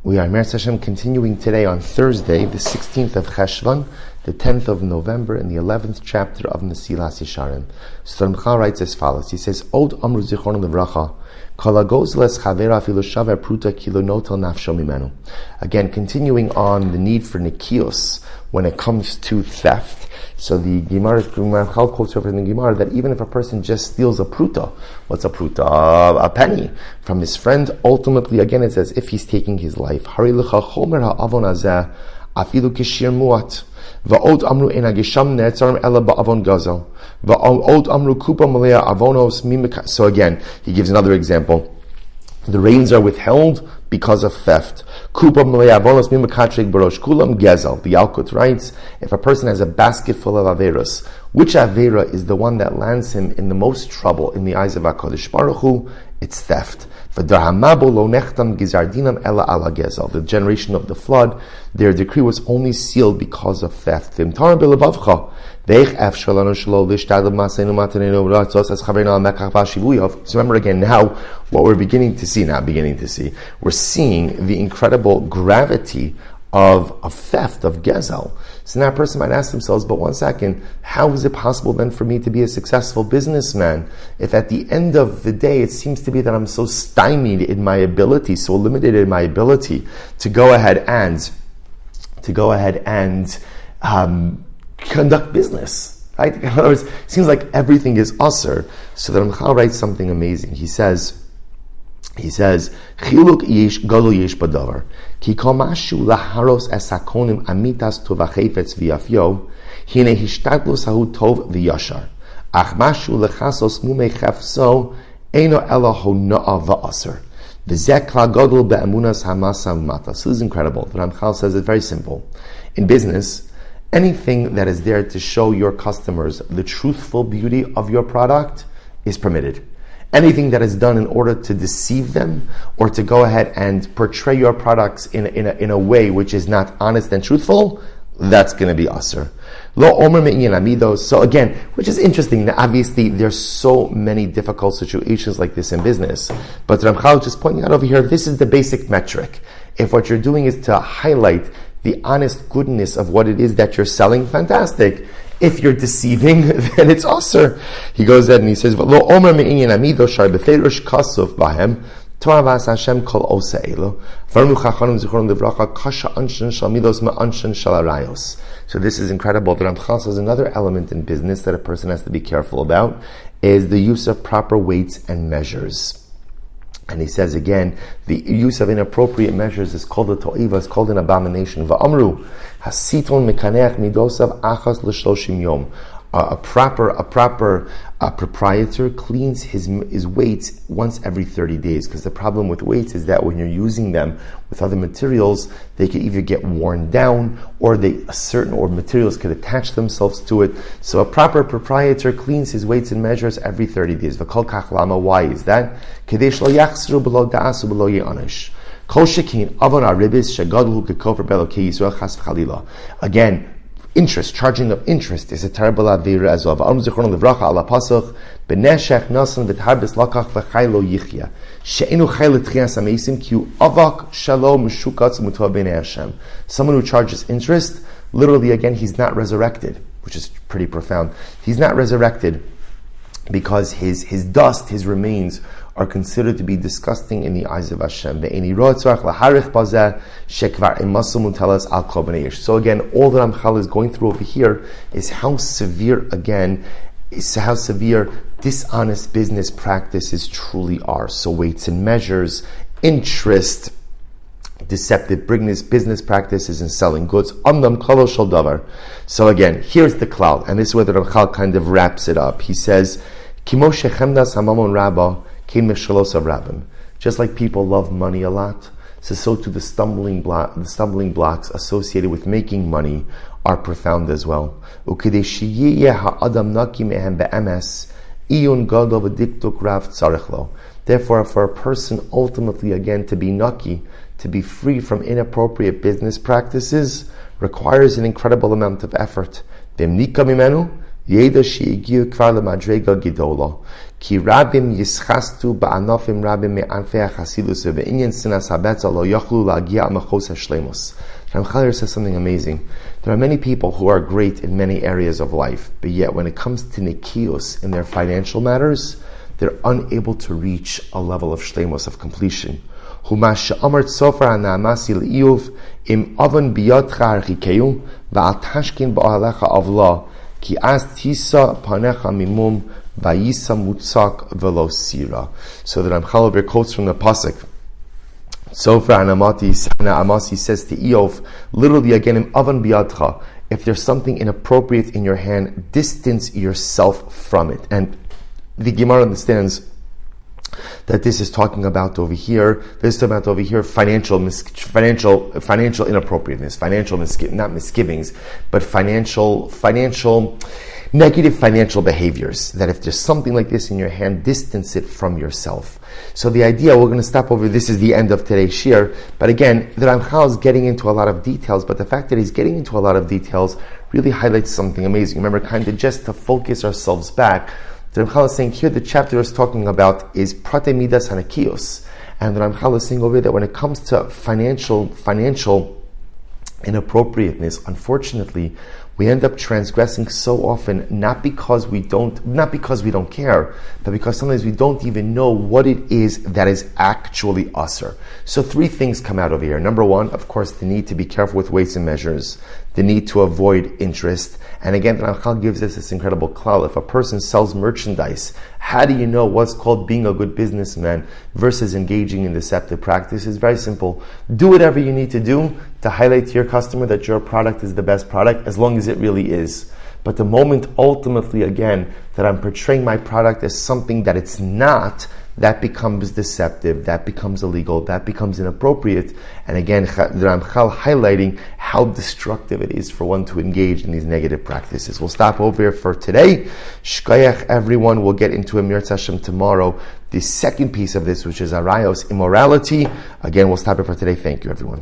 We are Mesillas Yesharim continuing today on Thursday, the 16th of Cheshvan, the 10th of November, in the 11th chapter of Mesillas Yesharim. So the Ramchal writes as follows. He says, Od Amru Zichron Levracha, Kol hagozles chavera afilu shaver pruta kilo notel nafsho mimenu. Again, continuing on the need for nikios when it comes to theft. So the Gemara quotes over in the Gemara that even if a person just steals a pruta, what's a pruta? A penny from his friend, ultimately, again, it's as if he's taking his life. Hari lecha chomer ha'avon hazeh afilu kishir muat. Va'od amru en hagisham ne'etzarim ela ba'avon gazel. Va'od amru kupa malea avonos mimika. So again, he gives another example. The rains are withheld because of theft. Kupa malea avonos mimakatrek barosh kulam gezel. The Yalkut writes, if a person has a basket full of averos, which avera is the one that lands him in the most trouble in the eyes of HaKadosh Baruch Hu? It's theft. The generation of the flood, their decree was only sealed because of theft. So remember again, now what we're beginning to see, we're seeing the incredible gravity of theft, of gezel. So now a person might ask themselves, but one second, how is it possible then for me to be a successful businessman if at the end of the day it seems to be that I'm so stymied in my ability, so limited in my ability to go ahead and conduct business, right? In other words, it seems like everything is usher. So the Ramchal writes something amazing. He says, Chiluk yesh gadol yesh badavar ki kol mashu laharos es hakonim amitas tov hachefetz v'yafyo hine hishtadlus hahu tov v'yashar ach mashu lechasos mumei chefso eino ela hona'a v'aser v'zeh klal gadol be'emunas hamasa v'mata. So this is incredible. The Ramchal says it's very simple. In business, anything that is there to show your customers the truthful beauty of your product is permitted. Anything that is done in order to deceive them or to go ahead and portray your products in a way which is not honest and truthful, that's going to be asur. So again, which is interesting. Now, obviously, there's so many difficult situations like this in business. But Ramchal just pointing out over here, this is the basic metric. If what you're doing is to highlight the honest goodness of what it is that you're selling, fantastic. If you're deceiving, then it's asur. He goes ahead and he says, "Lo omer me'inyan amido shar beferish kasuf bahem to'avas Hashem kol osa elo v'arnu chachanim zichron levracha kasha anshin shal midos ma'anshin shal arayos." So this is incredible. The Ramchal says another element in business that a person has to be careful about is the use of proper weights and measures. And he says again, the use of inappropriate measures is called a to'iva, is called an abomination. Va'amru, hasiton mekaneach midosav achas l'shloshim yom. A proper proprietor cleans his weights once every 30 days. Because the problem with weights is that when you're using them with other materials, they could either get worn down or materials could attach themselves to it. So a proper proprietor cleans his weights and measures every 30 days. V'kol kach lama, why is that? Kedesh lo yachsru b'lo da'asu b'lo ye'anish. Kol shekin avon aribis shegadlu kekofer belo ke'yisrael chas v'chalila. Again, charging of interest is a terrible avera as well. V'arum zichron levracha ala pasach b'neshech nasan v'tarbis lakach v'chaylo yichya she'enu chaylo tchias ameisim ki hu avak shalom meshukatz mutah b'nei Hashem. Someone who charges interest, literally again, he's not resurrected, which is pretty profound. He's not resurrected because his dust, his remains, are considered to be disgusting in the eyes of Hashem. So again, all the Ramchal is going through over here is how severe dishonest business practices truly are. So weights and measures, interest, deceptive business practices, and selling goods. So again, here's the klal, and this is where the Ramchal kind of wraps it up. He says, just like people love money a lot, so too the stumbling blocks associated with making money are profound as well. Therefore, for a person ultimately again to be naki, to be free from inappropriate business practices, requires an incredible amount of effort. Yeda she'igiu kvar lemadrega gidola. Ki rabim yischastu ba'anofim rabim me'anfei hachassidus ve'inyan sinas habetza lo yochlu la'agia mechos hashleimus. Ramchal says something amazing. There are many people who are great in many areas of life, but yet when it comes to nikios in their financial matters, they're unable to reach a level of shleimus, of completion. Humash amart sofar anamasi li'iyuv im oven biyotcha archikeu va'al tashkin ba'alecha avla ki az tisa panecha mimum va'yisa mutzak velo sira. So the Ramchal over quotes from the pasuk. Sofra Amasi says to Eov, literally again, in Avan Biyadcha, if there's something inappropriate in your hand, distance yourself from it. And the Gemara understands that this is talking about over here, financial inappropriateness, not misgivings, but negative financial behaviors, that if there's something like this in your hand, distance it from yourself. So the idea, we're going to stop over, this is the end of today's shiur, but again, the Ramchal is getting into a lot of details, but the fact that he's getting into a lot of details really highlights something amazing. Remember, kind of just to focus ourselves back, the Ramchal is saying here, the chapter is talking about is Prate Midas Hanakios, and the Ramchal is saying over here that when it comes to financial inappropriateness, unfortunately, we end up transgressing so often, not because we don't care, but because sometimes we don't even know what it is that is actually usur. So 3 things come out of here. Number 1, of course, the need to be careful with weights and measures, the need to avoid interest. And again, the Ramchal gives us this incredible klal. If a person sells merchandise, how do you know what's called being a good businessman versus engaging in deceptive practices? Very simple. Do whatever you need to do to highlight to your customer that your product is the best product, as long as it really is. But the moment, ultimately, again, that I'm portraying my product as something that it's not, that becomes deceptive, that becomes illegal, that becomes inappropriate. And again, the Ramchal highlighting how destructive it is for one to engage in these negative practices. We'll stop over here for today. Shkoyach, everyone. We'll get into Amir Hashem tomorrow. The second piece of this, which is Arayos, immorality. Again, we'll stop it for today. Thank you, everyone.